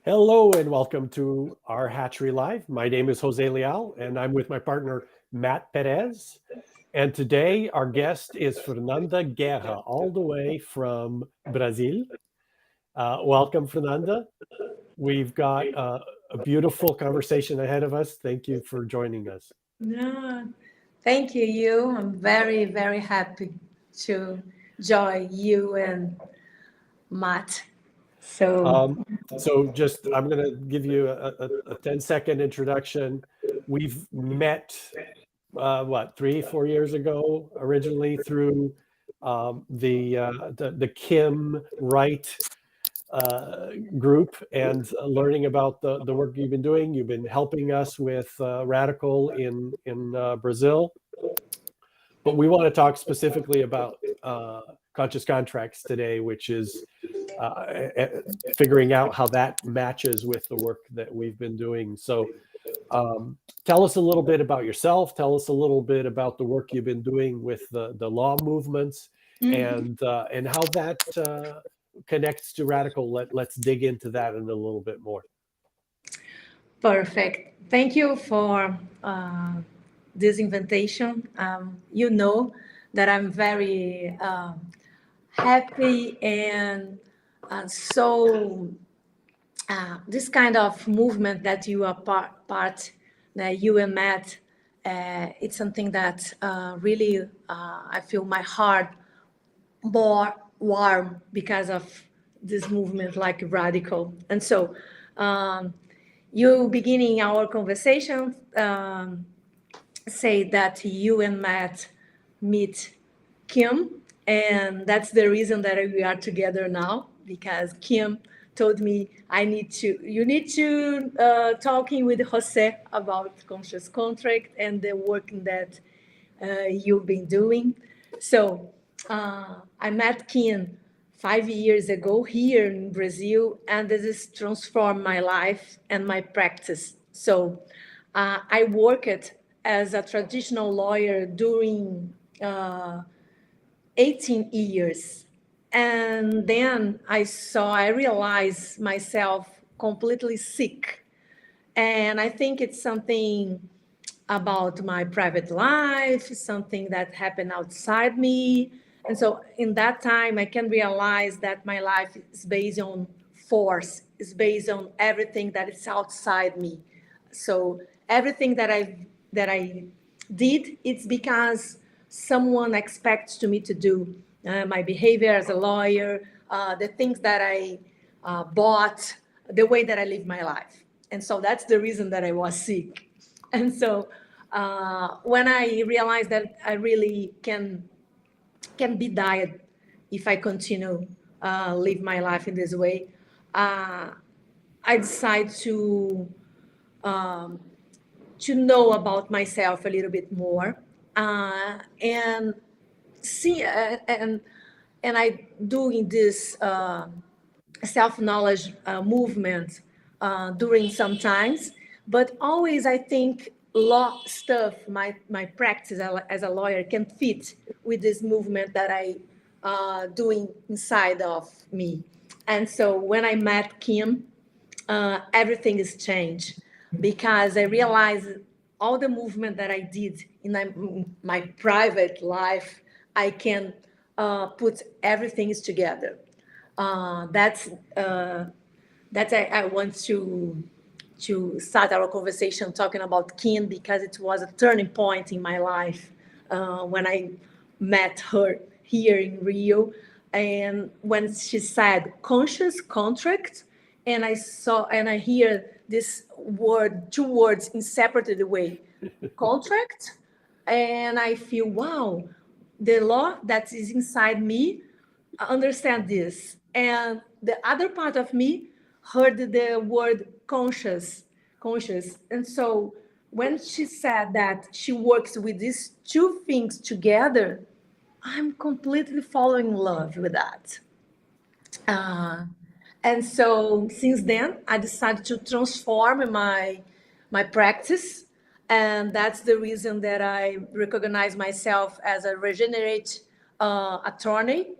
Hello and welcome to our Hatchery Live. My name is Jose Leal and I'm with my partner Matt Perez. And today our guest is Fernanda Guerra, all the way from Brazil. Welcome, Fernanda. We've got a beautiful conversation ahead of us. Thank you for joining us. No, thank you. I'm very, very happy to join you and Matt. So, Um, so just, I'm going to give you a 10-second introduction. We've met, 3, 4 years ago, originally through the Kim Wright group and learning about the work you've been doing. You've been helping us with Radical in Brazil. But we want to talk specifically about conscious contracts today, which is figuring out how that matches with the work that we've been doing. So tell us a little bit about yourself. Tell us a little bit about the work you've been doing with the law movements and how that connects to Radical. Let's dig into that in a little bit more. perfect. Thank you for this invitation. You know that I'm very happy and so this kind of movement that you are part that you and Matt, it's something that really I feel my heart more warm because of this movement like Radical. And so you beginning our conversation say that you and Matt meet Kim, and that's the reason that we are together now, because Kim told me you need to talking with Jose about conscious contract and the work that you've been doing. So I met Kim 5 years ago here in Brazil, and this has transformed my life and my practice. So I worked as a traditional lawyer during 18 years. And then I realized myself completely sick. And I think it's something about my private life, something that happened outside me. And so in that time, I can realize that my life is based on force, is based on everything that is outside me. So everything that I did, it's because someone expects to me to do. My behavior as a lawyer, the things that I bought, the way that I live my life. And so that's the reason that I was sick. And so when I realized that I really can be died if I continue live my life in this way, I decided to know about myself a little bit more and see and I doing this self-knowledge movement during some times, but always I think law stuff, my practice as a lawyer can fit with this movement that I doing inside of me. And so when I met Kim, everything has changed because I realized all the movement that I did in my private life, I can put everything together. That's I want to start our conversation talking about Kim because it was a turning point in my life when I met her here in Rio, and when she said conscious contract, and I hear this word, two words in separate way, contract, and I feel wow, the law that is inside me understand this, and the other part of me heard the word conscious. And so when she said that she works with these two things together, I'm completely falling in love with that. uh, and so since then I decided to transform my practice, and that's the reason that I recognize myself as a regenerate attorney,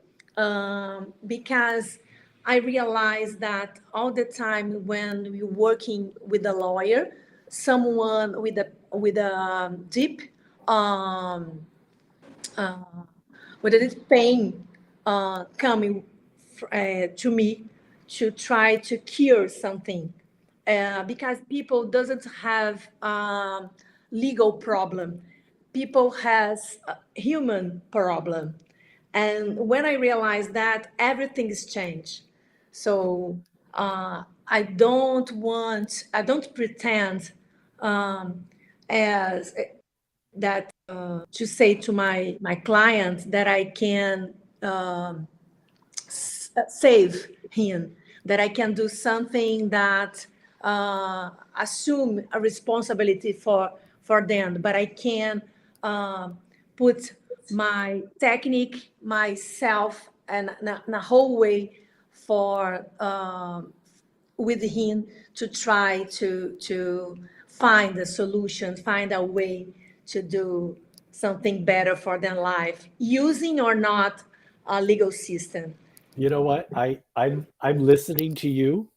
because I realized that all the time when we're working with a lawyer, someone with a deep um, uh, with a deep pain coming to me to try to cure something, because people doesn't have legal problem, people has a human problem. And when I realized that, everything is changed. So I don't pretend as that to say to my client that I can save him, that I can do something that assume a responsibility for them, but I can uh, put my technique, myself, and a whole way for with him to try to find a solution, find a way to do something better for their life, using or not a legal system. You know what? I'm listening to you,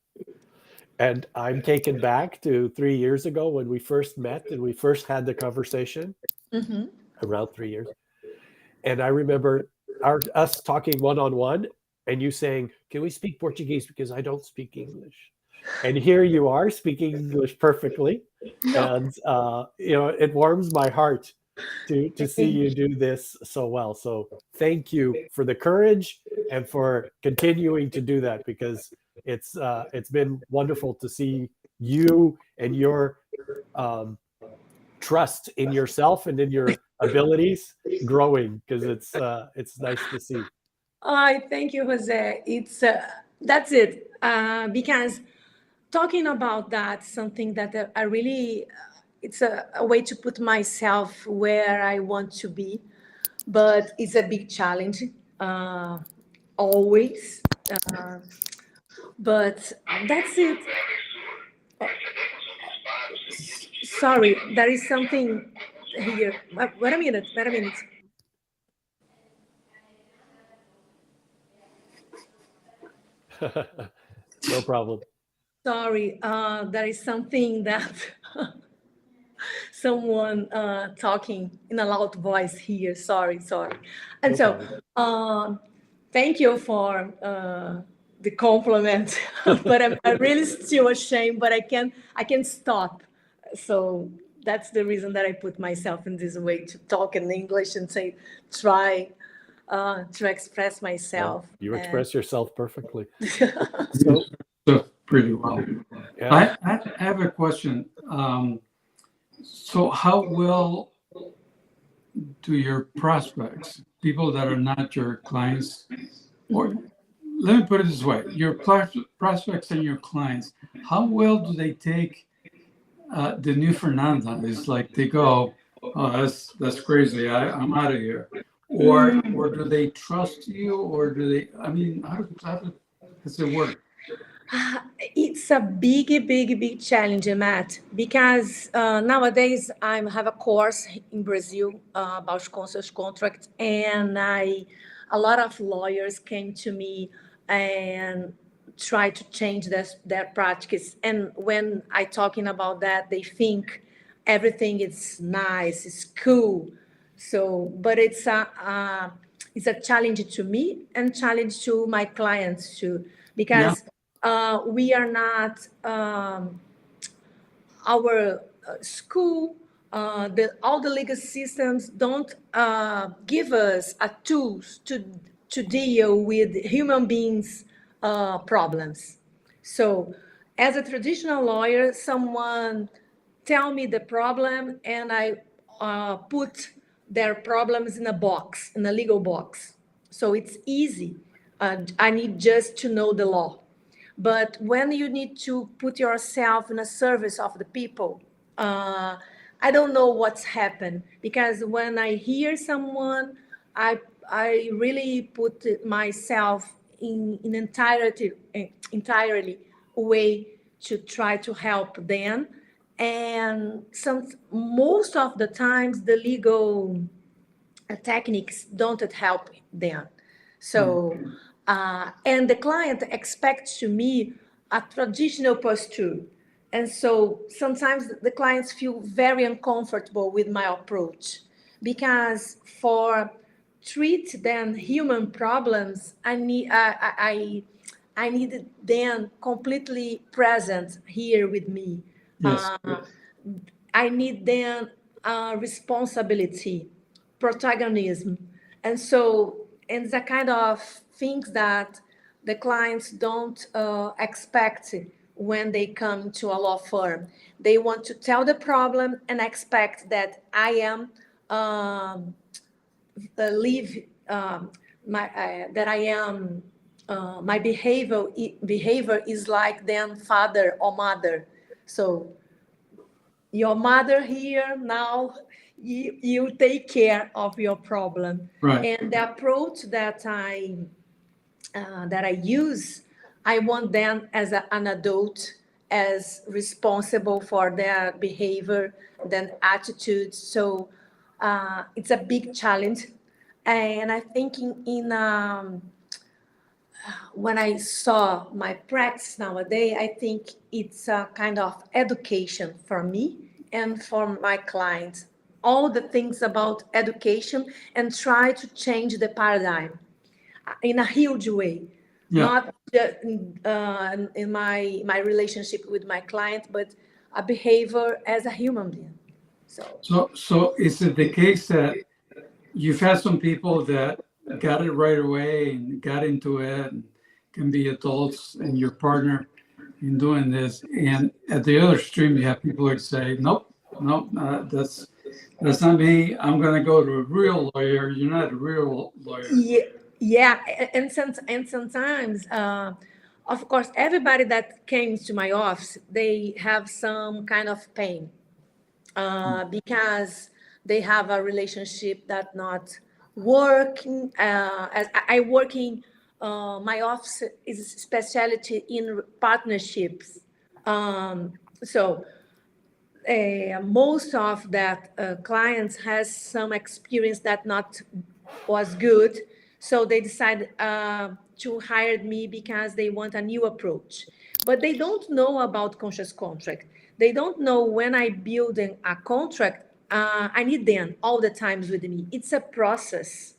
and I'm taken back to 3 years ago when we first met and we first had the conversation, Mhm. around 3 years. And I remember us talking one on one, and you saying, "Can we speak Portuguese because I don't speak English?" And here you are speaking English perfectly, No, and it warms my heart to see you do this so well. So thank you for the courage and for continuing to do that, because it's been wonderful to see you and your um, trust in yourself and in your abilities growing, because it's nice to see. I thank you, Jose. It's that's it. Because talking about that, something that I really, it's a way to put myself where I want to be, but it's a big challenge, uh, always. Uh, but that's it. Sorry, there is something here. Wait a minute. Wait a minute. No problem. Sorry, there is something that someone talking in a loud voice here. Sorry, sorry. And No so, problem. thank you for the compliment, but I'm really still ashamed. But I can stop. So that's the reason that I put myself in this way to talk in English and say try to express Well, myself. you And express yourself perfectly. Use So stuff pretty well. yeah, I have a question. So how well do your prospects, people that are not your clients, or let me put it this way, your prospects and your clients, how well do they take the new Fernanda? It's like they go, oh, that's crazy. I'm out of here. Or do they trust you, or do they? I mean, how does it work? it's a big challenge, Matt, because nowadays I have a course in Brazil about conscious contract, and a lot of lawyers came to me and try to change their practice. And when I talking about that, they think everything is nice, it's cool. So, but it's a challenge to me and challenge to my clients too, Now, because we are not our school. All the legal systems don't give us a tools to deal with human beings problems. So, as a traditional lawyer, someone tell me the problem, and I put their problems in a box, in a legal box. So it's easy. I need just to know the law. But when you need to put yourself in a service of the people, I don't know what's happened, because when I hear someone, I really put myself in entirely way to try to help them. And most of the times the legal techniques don't help them. hmm, So And the client expects to me a traditional posture. And so sometimes the clients feel very uncomfortable with my approach because for treat them human problems, I need them completely present here with me. Yes. I need them responsibility, protagonism. And so, and the kind of things that the clients don't expect when they come to a law firm. They want to tell the problem and expect that I am live that I am my behavior is like them father or mother. So your mother here now, you take care of your problem. Right. And the approach that I use, I want them as an adult, as responsible for their behavior, then attitudes. So it's a big challenge. And I think when I saw my practice nowadays, I think it's a kind of education for me and for my clients. All the things about education and try to change the paradigm in a huge way. Yeah. Not in my relationship with my client, but a behavior as a human being. So is it the case that you've had some people that got it right away and got into it and can be adults and your partner in doing this, and at the other extreme you have people who say, nope, that's not me. I'm going to go to a real lawyer. You're not a real lawyer. Yeah, and sometimes, of course, everybody that came to my office, they have some kind of pain because they have a relationship that not working. As I working, my office is specialty in partnerships. So most of that clients has some experience that not was good, so they decided to hire me because they want a new approach, but they don't know about conscious contract. They don't know when I building a contract, I need them all the times with me. It's a process.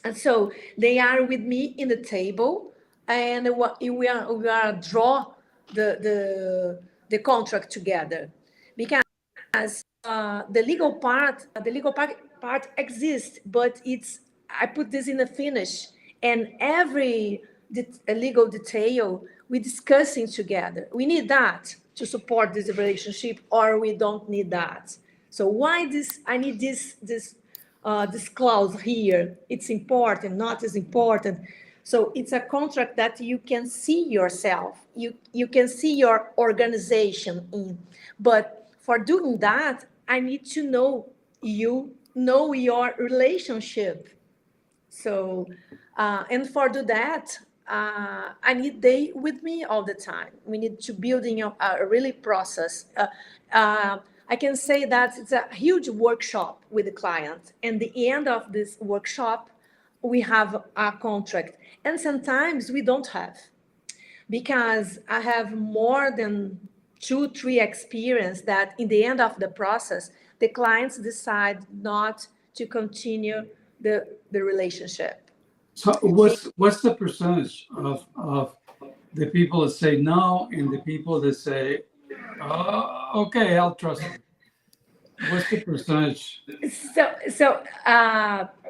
And so they are with me in the table, and we are draw the contract together, because the legal part exists, but it's I put this in the finish, and every legal detail we discussing together. We need that to support this relationship, or we don't need that. So why this? I need this clause here. It's important, not as important. So it's a contract that you can see yourself. You can see your organization in. But for doing that, I need to know you, know your relationship. So, and for do that, I need they with me all the time. We need to building a really process. I can say that it's a huge workshop with the client. And the end of this workshop, we have a contract. And sometimes we don't have, because I have more than 2-3 experience that in the end of the process, the clients decide not to continue the relationship. So what's the percentage of the people that say no and the people that say, oh, okay, I'll trust you? What's the percentage? So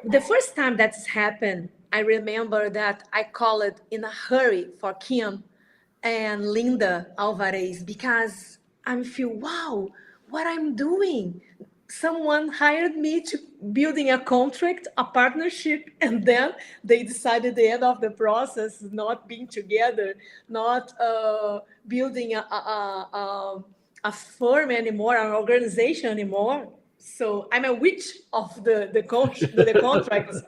the first time that's happened, I remember that I called in a hurry for Kim and Linda Alvarez, because I feel, wow, what I'm doing. Someone hired me to building a contract, a partnership, and then they decided at the end of the process not being together, not building a firm anymore, an organization anymore. So I'm a witch of the contracts.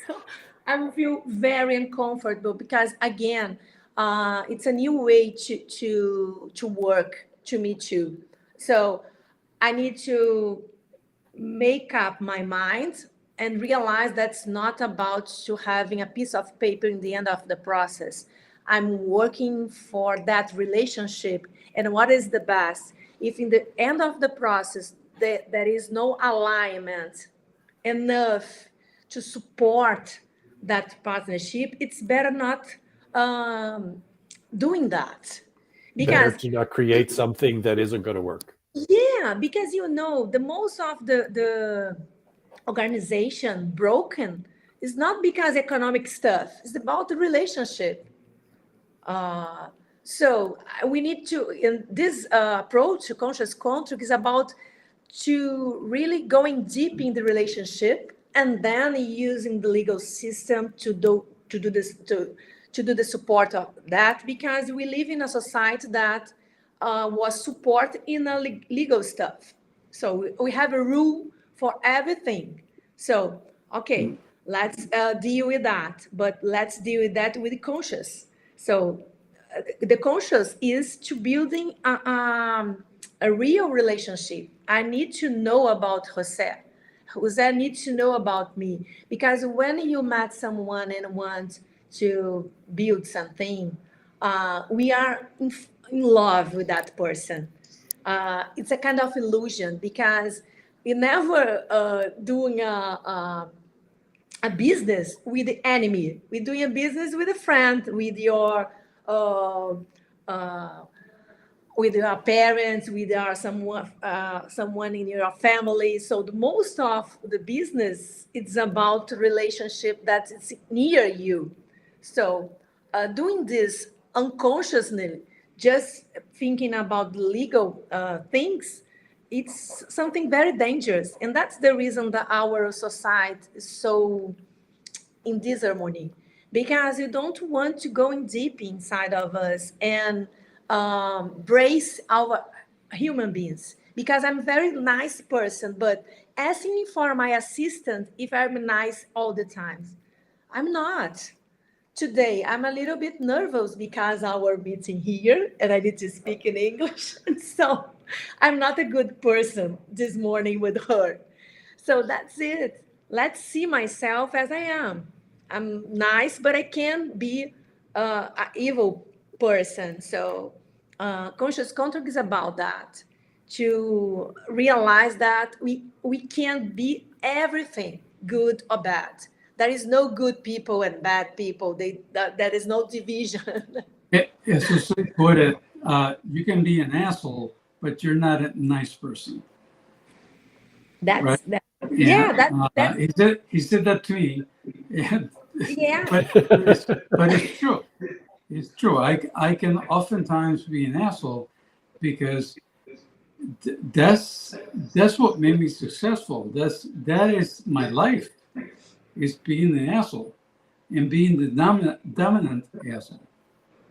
So I feel very uncomfortable because, again, it's a new way to work to me too. So I need to make up my mind and realize that's not about to having a piece of paper in the end of the process. I'm working for that relationship, and what is the best? If in the end of the process there is no alignment enough to support that partnership, it's better not doing that. Better Because to not create something that isn't going to work. yeah, because the most of the organization broken is not because economic stuff, it's about the relationship. So we need to, in this approach to conscious contract is about to really going deep in the relationship and then using the legal system to do this to do the support of that, because we live in a society that was support in a legal stuff. So we have a rule for everything. So okay, let's deal with that, but let's deal with that with conscious. So the conscious is to building a real relationship. I need to know about Jose. Jose needs to know about me. Because when you met someone and want to build something, we are in love with that person. It's a kind of illusion, because we never doing a business with the enemy. We're doing a business with a friend, with your parents, with someone in your family. So the most of the business, it's about relationship that is near you. So doing this unconsciously, just thinking about the legal things, it's something very dangerous. And that's the reason that our society is so in disharmony, because you don't want to go in deep inside of us and brace our human beings. Because I'm a very nice person, but asking for my assistant if I'm nice all the time, I'm not. Today, I'm a little bit nervous because our meeting here, and I need to speak in English. So I'm not a good person this morning with her. So that's it. Let's see myself as I am. I'm nice, but I can be an evil person. So conscious contact is about that. To realize that we can't be everything, good or bad. There is no good people and bad people. There is no division. As Jose put it, you can be an asshole, but you're not a nice person. Right? He said that to me. And, Yeah. but it's true. It's true. I can oftentimes be an asshole because that's what made me successful. That is my life, is being an asshole and being the dominant asshole.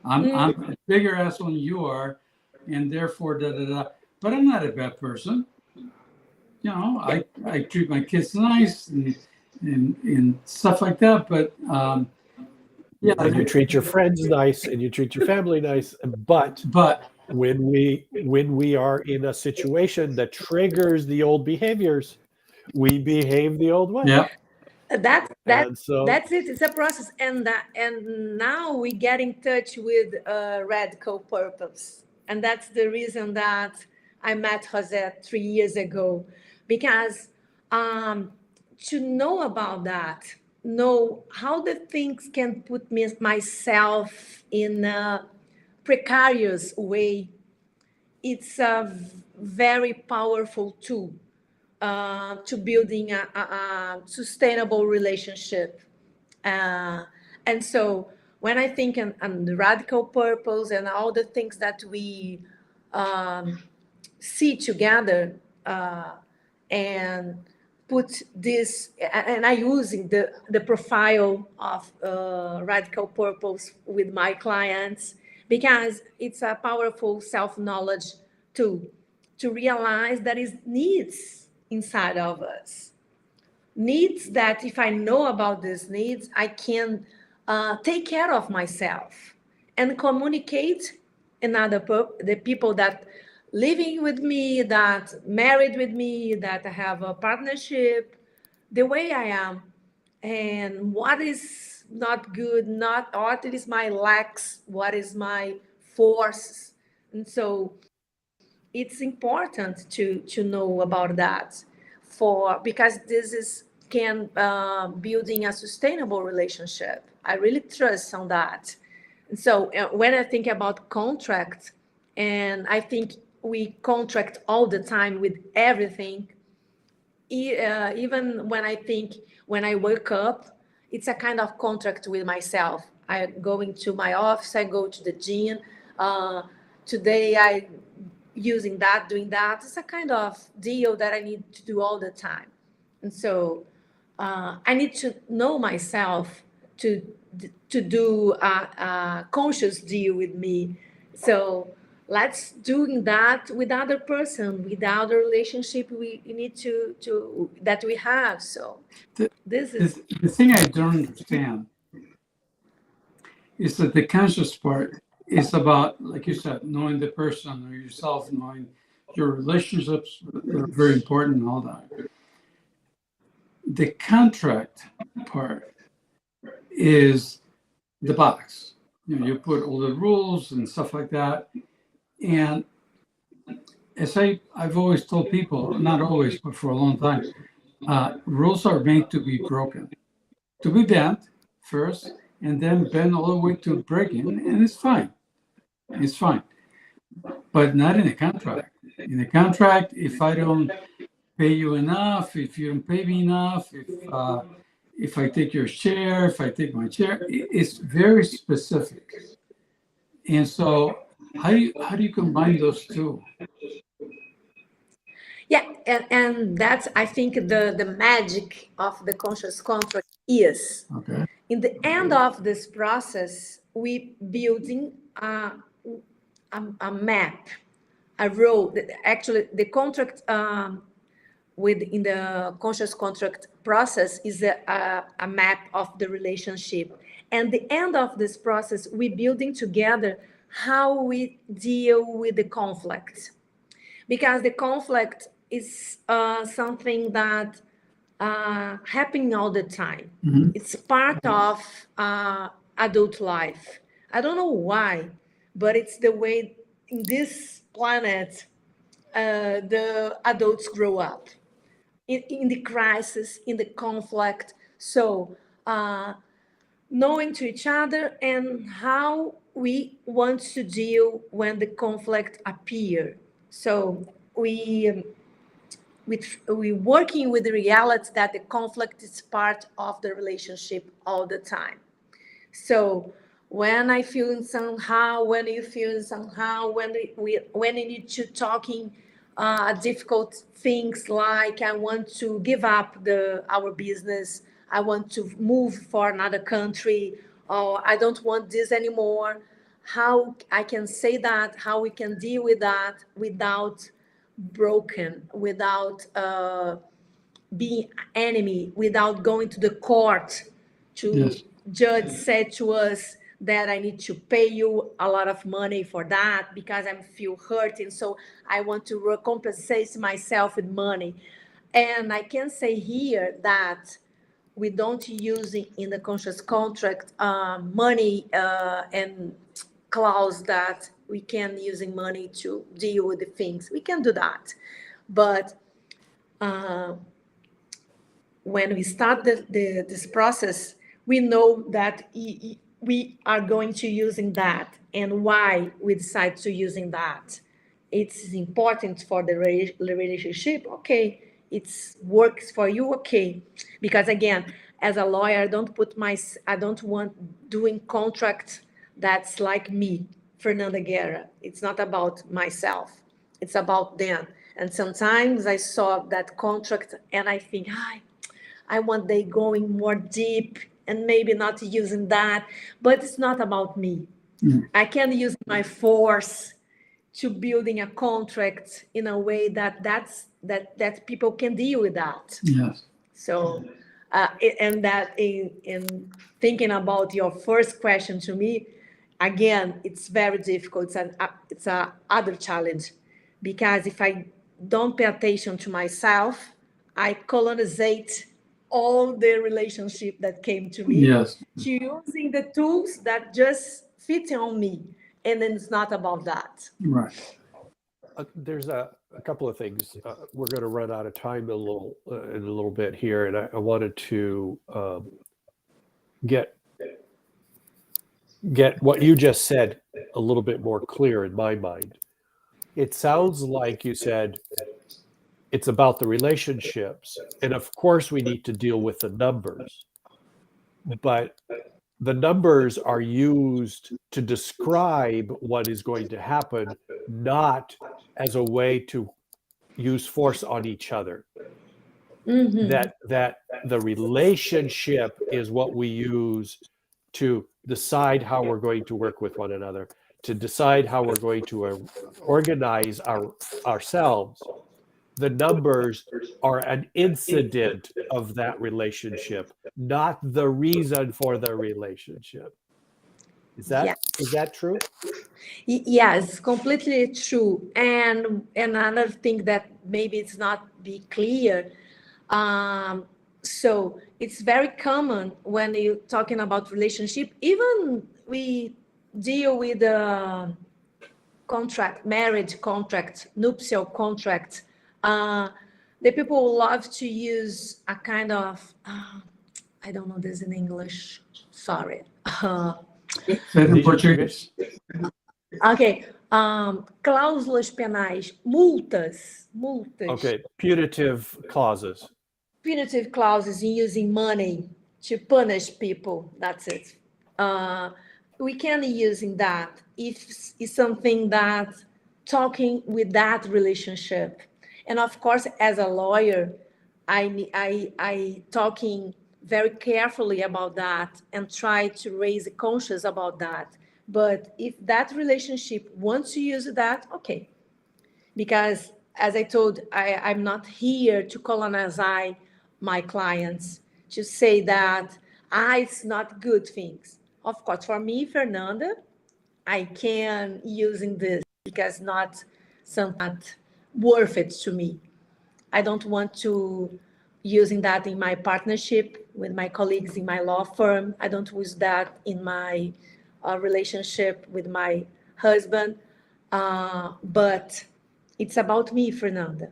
I'm a bigger asshole than you are, and therefore da da da. But I'm not a bad person. You know, I treat my kids nice and stuff like that. But yeah, and you treat your friends nice and you treat your family nice. But when we are in a situation that triggers the old behaviors, we behave the old way. Yeah. That's it. It's a process, and now we get in touch with radical purpose, and that's the reason that I met Jose 3 years ago, because to know about that, know how the things can put myself in a precarious way. It's a very powerful tool to building a sustainable relationship. And so when I think on the radical purpose and all the things that we see together and put this, and I using the profile of radical purpose with my clients, because it's a powerful self-knowledge tool to realize that is needs inside of us. Needs that if I know about these needs, I can take care of myself and communicate the people that living with me, that married with me, that have a partnership, the way I am, and what is not good, not what is my lacks, what is my force. And so it's important to know about that, for because this is can building a sustainable relationship. I really trust on that. And so when I think about contract, and I think we contract all the time with everything, even when I think when I wake up, it's a kind of contract with myself. I go into my office, I go to the gym. Uh, Today I using that, doing that. It's a kind of deal that I need to do all the time. And so I need to know myself to to do a conscious deal with me. So let's doing that with other person, with other relationship we need to that we have. So The, this is the thing I don't understand is that the conscious part is about, like you said, knowing the person or yourself, knowing your relationships are very important and all that. The contract part is the box. You put all the rules and stuff like that. And as I've always told people, not always, but for a long time, rules are made to be broken, to be bent first, and then bend all the way to breaking, and it's fine. It's fine, but not in a contract. In a contract, if I don't pay you enough, if you don't pay me enough, if I take your share, if I take my share, it's very specific. And so, how do you combine those two? yeah, and that's I think the magic of the conscious contract is Okay. in the end of this process we building a map, a road. Actually, the contract with in the conscious contract process is a map of the relationship. And the end of this process, we building together how we deal with the conflict, because the conflict is something that happening all the time. Mhm. It's part of adult life. I don't know why, but it's the way in this planet the adults grow up in the crisis, in the conflict. So knowing to each other and how we want to deal when the conflict appear. So we working with the reality that the conflict is part of the relationship all the time. So when I feel somehow, when you feel somehow, when you need to talking difficult things like I want to give up our business, I want to move for another country, or I don't want this anymore. How I can say that? How we can deal with that without broken, without being enemy, without going to the court to Yes. judge said to us that I need to pay you a lot of money for that because I feel hurt, and so I want to recompensate myself with money. And I can say here that we don't use in the conscious contract money and clause that we can using money to deal with the things. We can do that, but when we start this process, we know that we are going to using that and why we decide to using that. It's important for the relationship. Okay, it works for you. Okay, because again, as a lawyer, I don't want doing contract that's like me, Fernanda Guerra. It's not about myself. It's about them. And sometimes I saw that contract and I think, I want they going more deep and maybe not using that, but it's not about me. I can use my force to building a contract in a way that people can deal with that. Yes. So, and that in thinking about your first question to me, again, it's very difficult. It's a other challenge, because if I don't pay attention to myself, I colonizate all the relationship that came to me, Yes. to using the tools that just fit on me. And then it's not about that. Right. There's a couple of things. We're going to run out of time in a little bit here, and I wanted to get what you just said a little bit more clear in my mind. It sounds like you said it's about the relationships, and of course we need to deal with the numbers, but the numbers are used to describe what is going to happen, not as a way to use force on each other. That the relationship is what we use to decide how we're going to work with one another, to decide how we're going to organize ourselves. The numbers are an incident of that relationship, not the reason for the relationship. Is that true? Yes, completely true. And another thing that maybe it's not be clear. So it's very common when you're talking about relationship, even we deal with contract, marriage contract, nuptial contract. The people love to use a kind of, I don't know this in English, sorry. Say it in Portuguese. Ok, cláusulas penais, multas. Okay, punitive clauses. Punitive clauses in using money to punish people. That's it. We can using that if it's something that talking with that relationship. And of course, as a lawyer, I talking very carefully about that and try to raise a conscience about that. But if that relationship wants to use that, okay. Because as I told, I'm not here to colonize my clients, to say that, it's not good things. Of course, for me, Fernanda, I can using this because not something worth it to me. I don't want to using that in my partnership with my colleagues in my law firm. I don't use that in my relationship with my husband. But it's about me, Fernanda.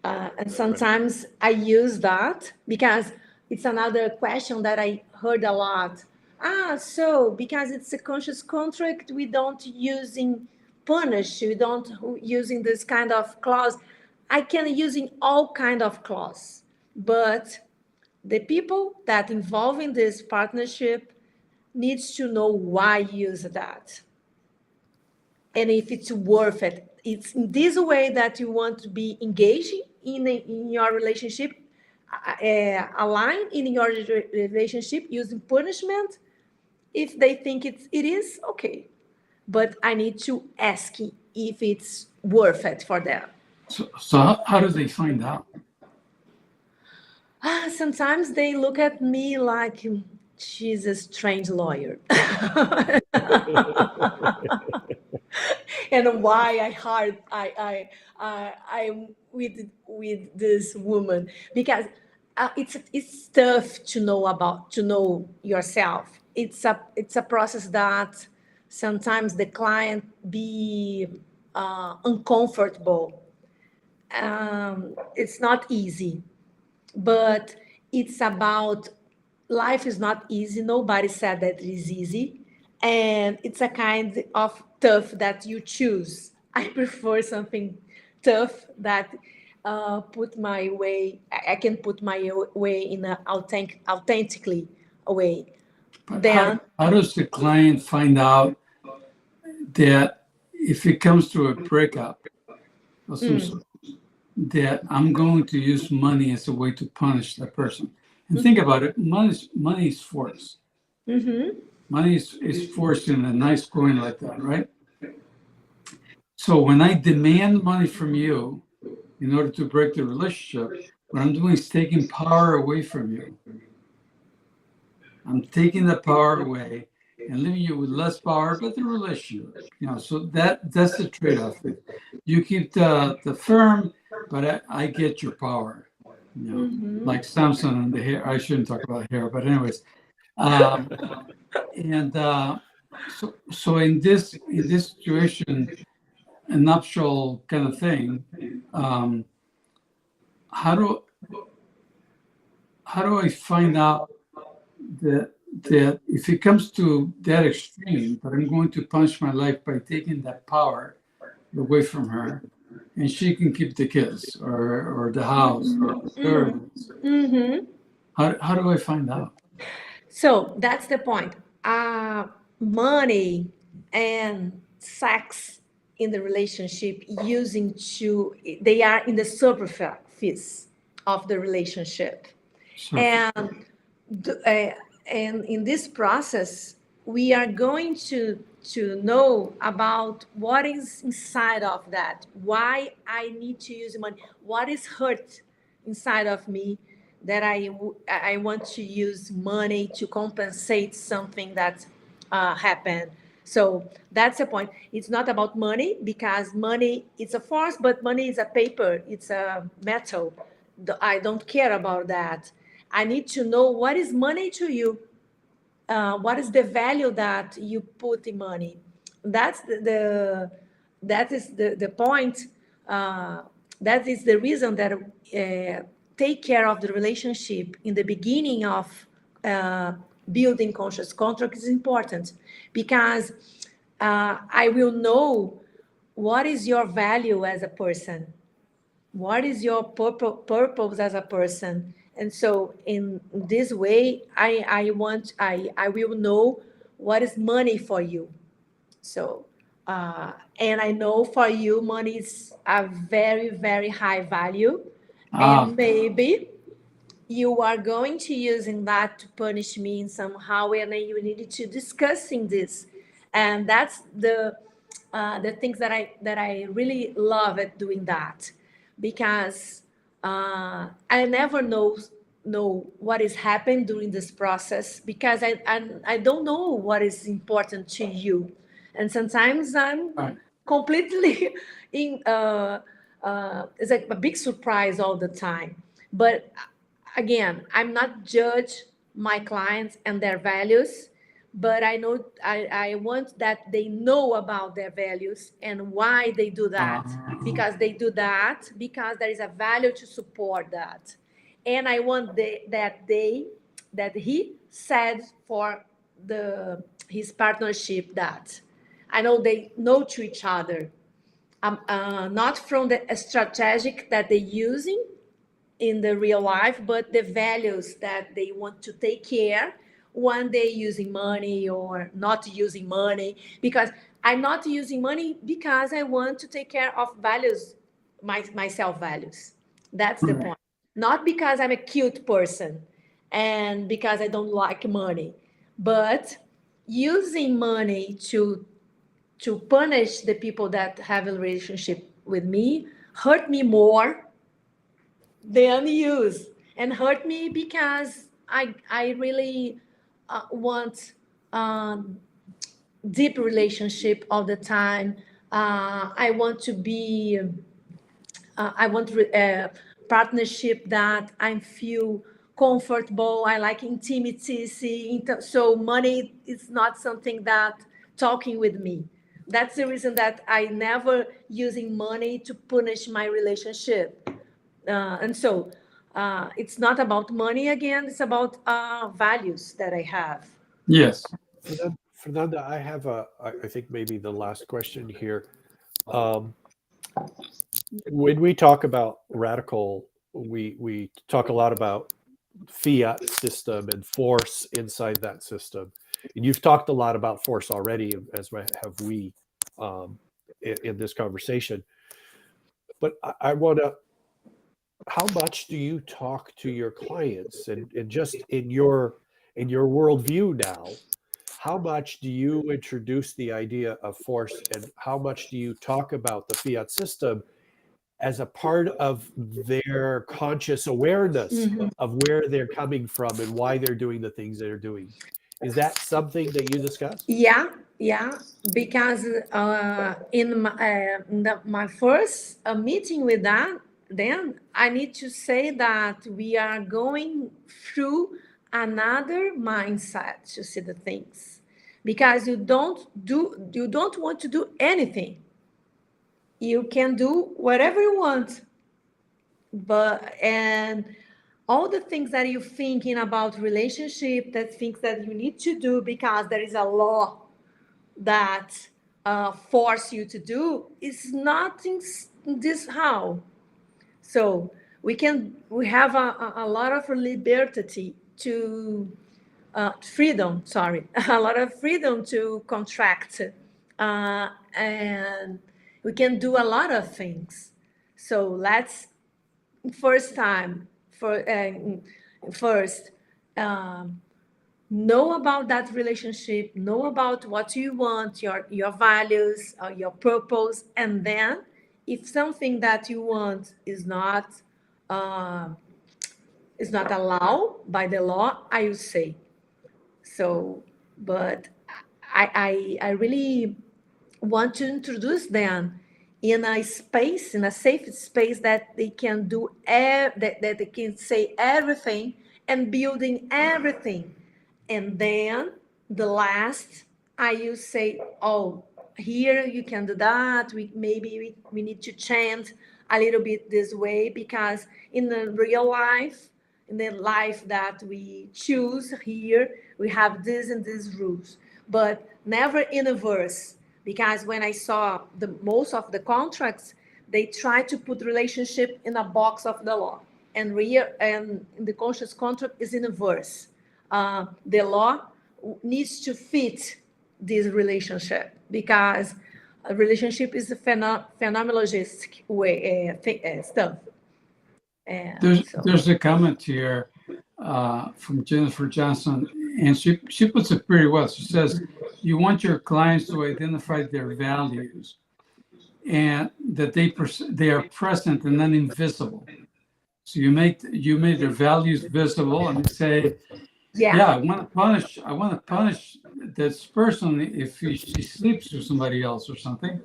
And sometimes I use that because it's another question that I heard a lot. So because it's a conscious contract, we don't using punish, we don't using this kind of clause. I can using all kind of clause, but the people that involve in this partnership needs to know why use that. And if it's worth it. It's in this way that you want to be engaging in your relationship, aligned in your relationship using punishment. If they think it is, okay. But I need to ask if it's worth it for them. So how do they find out? Sometimes they look at me like she's a strange lawyer. And why I'm with this woman, because it's tough to know yourself. It's a process that sometimes the client be uncomfortable. It's not easy, but it's about life is not easy. Nobody said that it is easy. And it's a kind of tough that you choose. I prefer something tough that put my way, I can put my way in an authentically way. But Then, how does the client find out that if it comes to a breakup of some sort, that I'm going to use money as a way to punish that person? And think about it, money is force. Money is forced in a nice coin like that, right? So when I demand money from you in order to break the relationship, what I'm doing is taking power away from you. I'm taking the power away and leaving you with less power, but the relationship, so that's the trade-off. You keep the firm, but I get your power. you know, like Samson and the hair. I shouldn't talk about hair, but anyways. And so in this situation, a nuptial kind of thing, how do I find out that if it comes to that extreme, that I'm going to punish my life by taking that power away from her, and she can keep the kids or the house or whatever it is. How do I find out? So that's the point. Money and sex in the relationship they are in the surface of the relationship. Sure. And in this process, we are going to know about what is inside of that, why I need to use money, what is hurt inside of me that I want to use money to compensate something that happened. So that's the point. It's not about money, because money is a force, but money is a paper, it's a metal. I don't care about that. I need to know what is money to you. What is the value that you put in money? That's that is the point. That is the reason that take care of the relationship in the beginning of building conscious contract is important, because I will know what is your value as a person, what is your purpose as a person. And so in this way, I will know what is money for you. So and I know for you money is a very, very high value. And maybe you are going to using that to punish me in somehow, and then you needed to discussing this. And that's the things that I really love at doing that, because I never know what is happening during this process, because I don't know what is important to you, and sometimes I'm completely in. It's like a big surprise all the time. But again, I'm not judge my clients and their values, but I know I want that they know about their values and why they do that. Because they do that because there is a value to support that. And I want that he said for his partnership that I know they know to each other, not from the strategic that they're using in the real life, but the values that they want to take care when they're using money or not using money. Because I'm not using money because I want to take care of values, my self values. That's the point. Not because I'm a cute person and because I don't like money, but using money to punish the people that have a relationship with me hurt me more than use, and hurt me because I really want deep relationship all the time. I want to be I want partnership that I feel comfortable. I like intimacy. So money is not something that talking with me. That's the reason that I never using money to punish my relationship. And so it's not about money again, it's about values that I have. Yes. Fernanda, I have I think maybe the last question here. When we talk about radical, we talk a lot about fiat system and force inside that system. And you've talked a lot about force already, as have we in this conversation. But I want to, how much do you talk to your clients, and just in your worldview now, how much do you introduce the idea of force, and how much do you talk about the fiat system as a part of their conscious awareness of where they're coming from and why they're doing the things they're doing? Is that something that you discuss? Yeah, because in my first meeting with then I need to say that we are going through another mindset to see the things, because you don't want to do anything. You can do whatever you want, and all the things that you're thinking about relationship, that things that you need to do because there is a law that force you to do, is not in this how. So we have a lot of liberty to freedom, sorry, a lot of freedom to contract, and we can do a lot of things. So let's first know about that relationship, know about what you want, your values, your purpose, and then if something that you want is not allowed by the law, I will say so. But I really want to introduce them in a space, in a safe space, that they can do that they can say everything and building everything. And then the last, I will say, oh, here you can do that. We need to change a little bit this way, because in the real life, in the life that we choose here, we have this and these rules, but never in a verse. Because when I saw most of the contracts, they try to put relationship in a box of the law, and the conscious contract is in a verse. The law needs to fit this relationship, because a relationship is a phenomenologistic way stuff. There's a comment here from Jennifer Johnson, and she puts it pretty well. She says, you want your clients to identify their values, and that they are present and not invisible. So you make their values visible, and say, yeah, I want to punish this person if she sleeps with somebody else or something.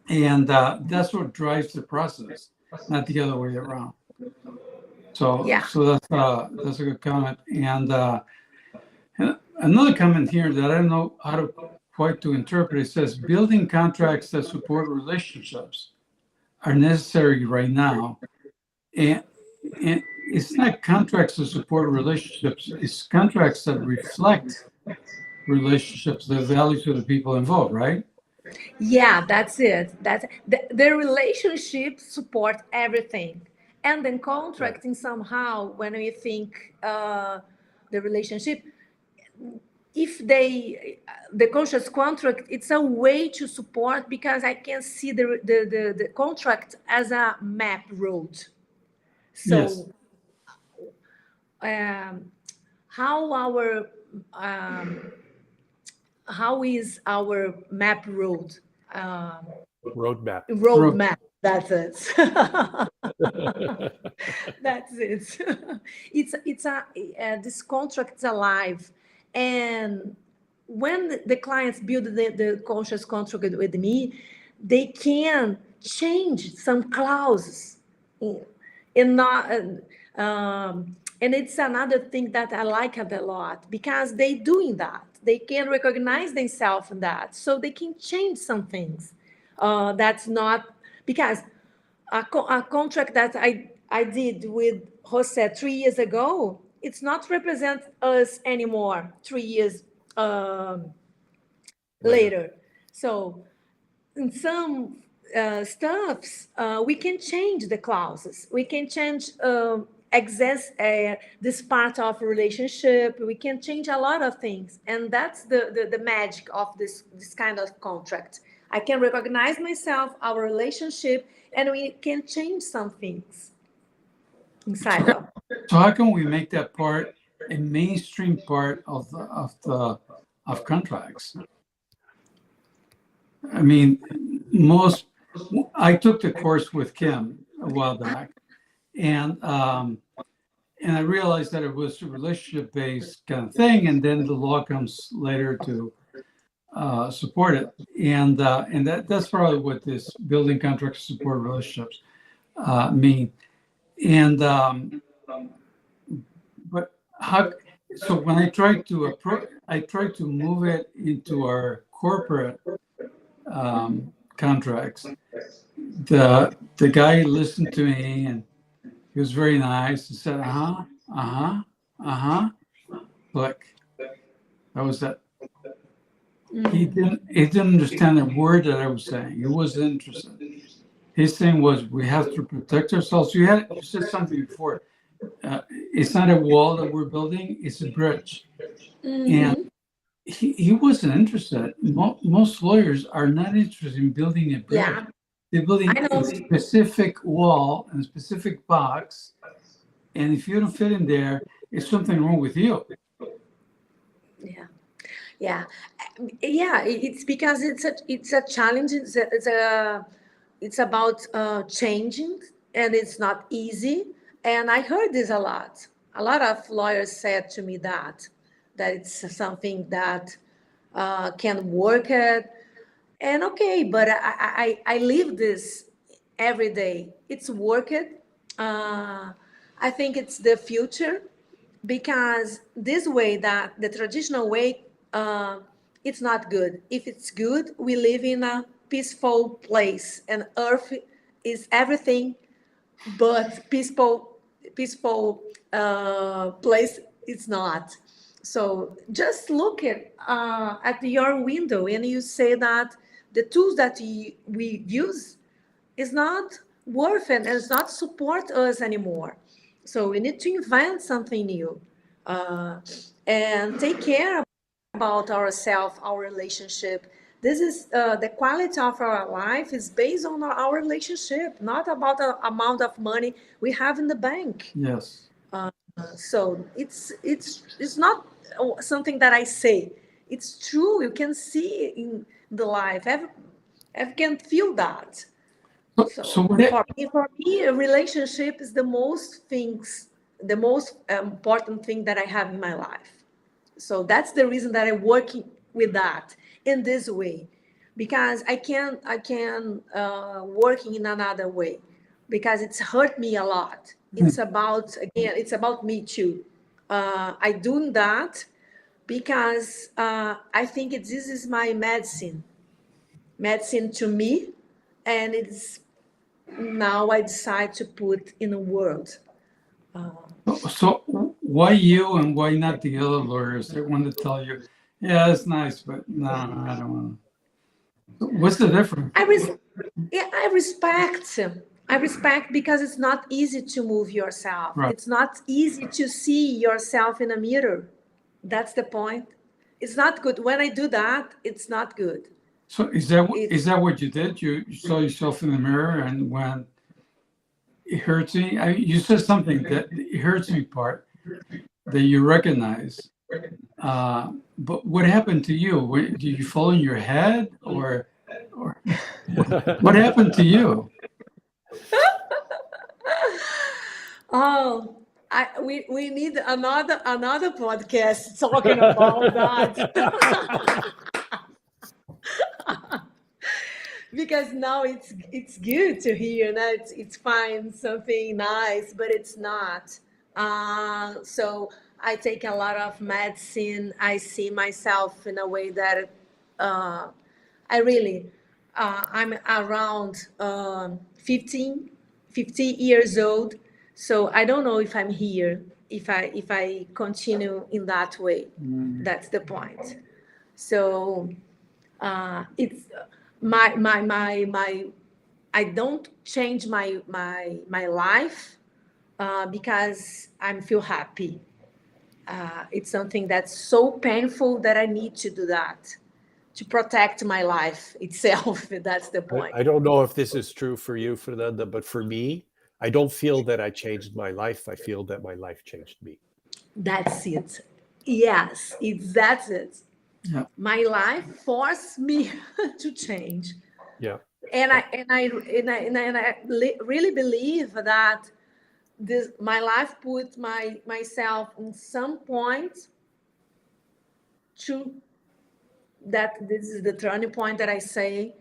And that's what drives the process, not the other way around. So that's a good comment. And another comment here that I don't know how to quite to interpret, it says building contracts that support relationships are necessary right now. And it's not contracts that support relationships, it's contracts that reflect relationships, the values of the people involved, right? Yeah, that's it. That's the relationship support everything, and then contracting somehow, when we think the relationship, if the conscious contract, it's a way to support, because I can see the contract as a map road. So Yes. How is our map road? Roadmap. Roadmap. That's it. That's it. It's this contract's alive, and when the clients build the conscious contract with me, they can change some clauses, and not. And it's another thing that I like a lot, because they doing that. They can recognize themselves in that, so they can change some things. That's not, because a contract that I did with Jose 3 years ago, it's not represent us anymore 3 years later. So in some stuffs, we can change the clauses. We can change this part of relationship. We can change a lot of things, and that's the magic of this kind of contract. I can recognize myself, our relationship, and we can change some things inside of. So how can we make that part a mainstream part of contracts? I mean, I took the course with Kim a while back, and I realized that it was a relationship-based kind of thing, and then the law comes later to support it, and that's probably what this building contracts to support relationships. mean. And but how? So when I tried to move it into our corporate contracts. The guy listened to me and he was very nice and said, Click. That was that. He didn't understand a word that I was saying. He wasn't interested. His thing was, we have to protect ourselves. You said something before. It's not a wall that we're building; it's a bridge. And he wasn't interested. Most lawyers are not interested in building a bridge. Yeah. They're building a specific wall and a specific box. And if you don't fit in there, it's something wrong with you. Yeah. It's because it's a challenge. It's about changing, and it's not easy. And I heard this a lot. A lot of lawyers said to me that it's something that can work at. And okay, but I live this every day. It's work it. I think it's the future, because this way, that the traditional way, it's not good. If it's good, we live in a peaceful place, and earth is everything but peaceful place. It's not. So just look at your window, and you say that the tools that we use is not worth it, and it's not support us anymore. So we need to invent something new, and take care about ourselves, our relationship. This is the quality of our life is based on our relationship, not about the amount of money we have in the bank. Yes. So it's not something that I say. It's true. You can see in the life. I can feel that. So for me, a relationship is the most important thing that I have in my life. So that's the reason that I'm working with that in this way, because I can working in another way, because it's hurt me a lot. It's about me too. I doing that because I think this is my medicine to me, and it's now I decide to put in the world. So why you and why not the other lawyers that want to tell you, yeah, it's nice, but no, I don't want to. What's the difference? I respect because it's not easy to move yourself. Right. It's not easy to see yourself in a mirror. That's the point. It's not good. When I do that, it's not good. So is that what you did? You saw yourself in the mirror, and when it hurts me, you said something that it hurts me part that you recognize. But what happened to you? Did you fall in your head, or what happened to you? Oh, we need another podcast talking about that. Because now it's good to hear that it's fine, something nice, but it's not. So I take a lot of medicine. I see myself in a way that I really I'm around 15 years old. So I don't know if I'm here if I continue in that way. That's the point. So it's my I don't change my life because I feel happy. It's something that's so painful that I need to do that to protect my life itself. That's the point. I don't know if this is true for you, Fernanda, but for me, I don't feel that I changed my life. I feel that my life changed me. That's it. Yes, that's it. Yeah. My life forced me to change. Yeah. And I really believe that my life put myself in some point to that this is the turning point that I say,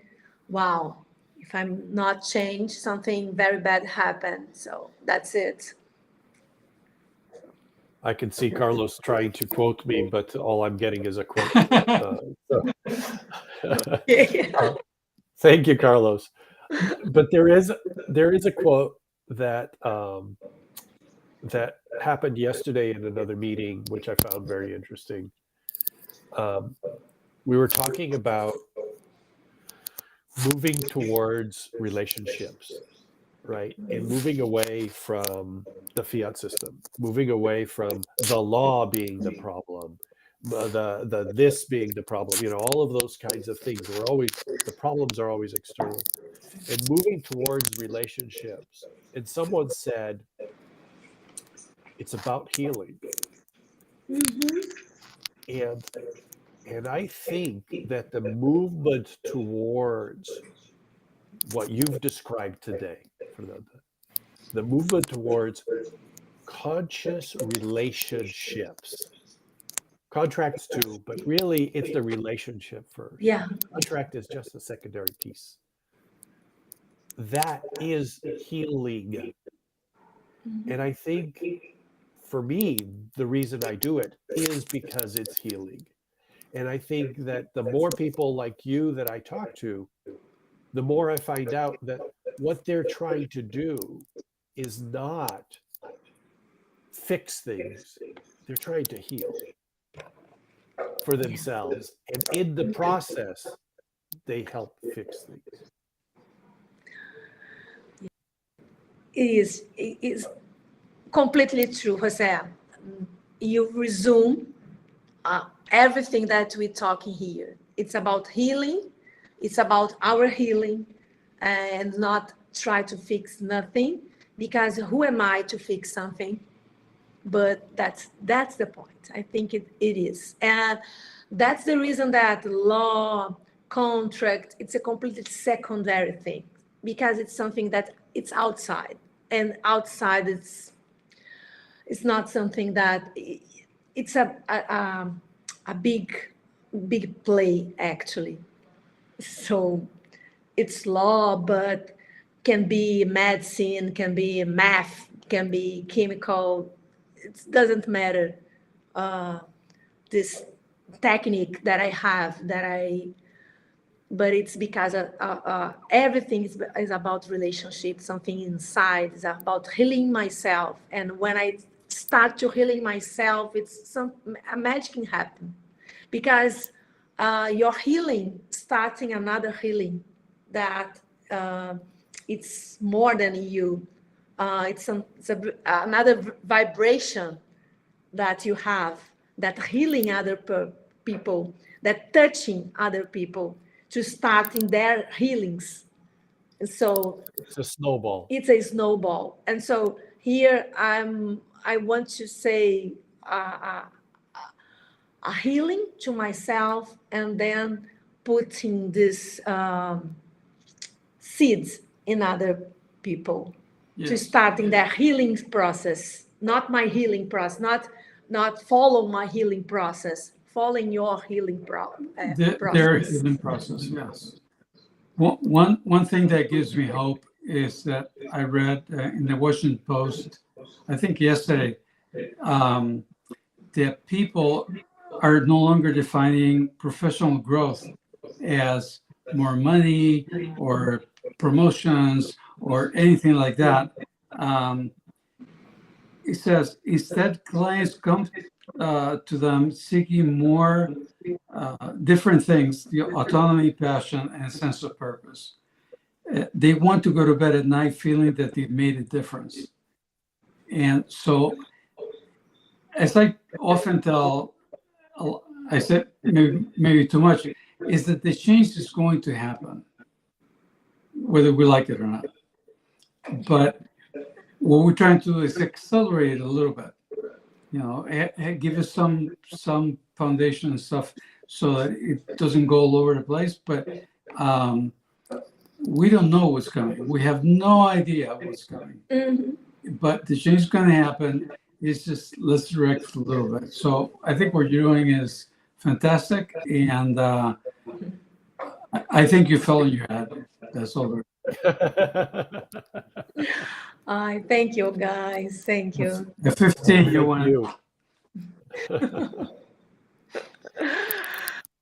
wow, If I'm not changed, something very bad happened. So that's it. I can see Carlos trying to quote me, but all I'm getting is a quote. Thank you, Carlos. But there is a quote that that happened yesterday in another meeting, which I found very interesting. We were talking about moving towards relationships, right? And moving away from the fiat system, moving away from the law being the problem, the this being the problem, all of those kinds of things. The problems are always external. And moving towards relationships. And someone said, it's about healing. And I think that the movement towards what you've described today, Fernanda, the movement towards conscious relationships, contracts too, but really it's the relationship first. Yeah. Contract is just a secondary piece. That is healing. And I think for me, the reason I do it is because it's healing. And I think that the more people like you that I talk to, the more I find out that what they're trying to do is not fix things. They're trying to heal for themselves. And in the process, they help fix things. It is completely true, Jose. You resume everything that we're talking here. It's about healing. It's about our healing, and not try to fix nothing, because who am I to fix something? But that's the point. I think it is. And that's the reason that law, contract, it's a completely secondary thing, because it's something that it's outside. And outside it's not something that it's a big play, actually. So it's law, but can be medicine, can be math, can be chemical. It doesn't matter. This technique that I have, but it's because everything is about relationships. Something inside is about healing myself. And when I start to healing myself, a magic can happen, because your healing starting another healing that it's more than you. It's another vibration that you have, that healing other people, that touching other people to start in their healings. And so it's a snowball. It's a snowball. And so here I want to say a healing to myself, and then putting this seeds in other people. Yes. To start in their healing process, not my healing process, not follow my healing process, following your healing process. Their healing process, yes. One thing that gives me hope is that I read in the Washington Post, I think yesterday, that people are no longer defining professional growth as more money or promotions or anything like that. It says instead clients come to them seeking more different things, the autonomy, passion, and sense of purpose. They want to go to bed at night feeling that they've made a difference. And so, as I often tell, I said maybe too much, is that the change is going to happen, whether we like it or not. But what we're trying to do is accelerate it a little bit, give us some foundation and stuff so that it doesn't go all over the place. But we don't know what's coming. We have no idea what's coming. Mm-hmm. But the change is going to happen. It's just, let's direct it a little bit. So I think what you're doing is fantastic. And I think you fell on your head. That's over. Thank you, guys. Thank you. The 15 you Thank want. you.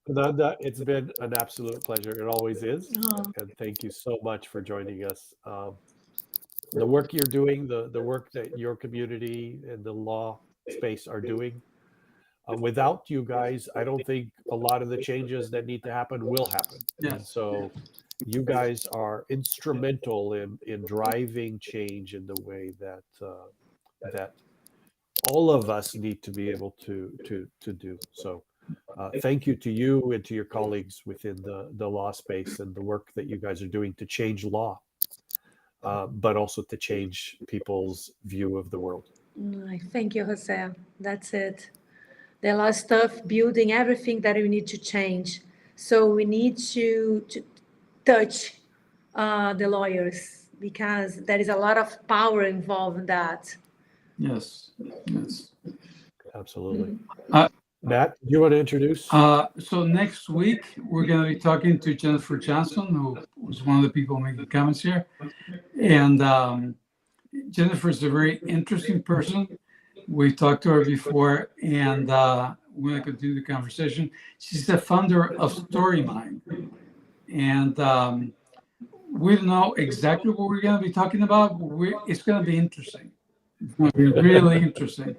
Fernanda, it's been an absolute pleasure. It always is. Oh, And thank you so much for joining us. The work you're doing, the work that your community and the law space are doing, without you guys, I don't think a lot of the changes that need to happen will happen. And Yes. so you guys are instrumental in driving change in the way that that all of us need to be able to do. So thank you to you and to your colleagues within the law space and the work that you guys are doing to change law, but also to change people's view of the world. thank you, Jose. That's it. There are a lot of stuff building everything that we need to change. So we need to touch the lawyers because there is a lot of power involved in that. Yes. Yes. Absolutely. Uh, Matt, do you want to introduce? So next week, we're going to be talking to Jennifer Johnson, who was one of the people making comments here. And Jennifer is a very interesting person. We've talked to her before, and we're going to continue the conversation. She's the founder of StoryMind. And we don't know exactly what we're going to be talking about, but it's going to be interesting. It's going to be really interesting.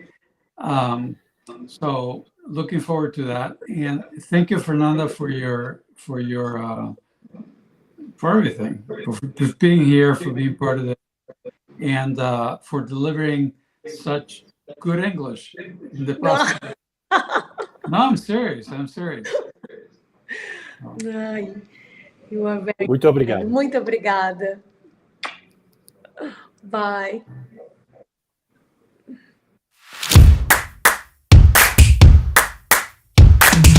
So looking forward to that. And thank you, Fernanda, for everything, for being here, for being part of it, and for delivering such good English in the process. No, I'm serious. Ai, you are very Muito obrigado. Muito obrigada. Bye.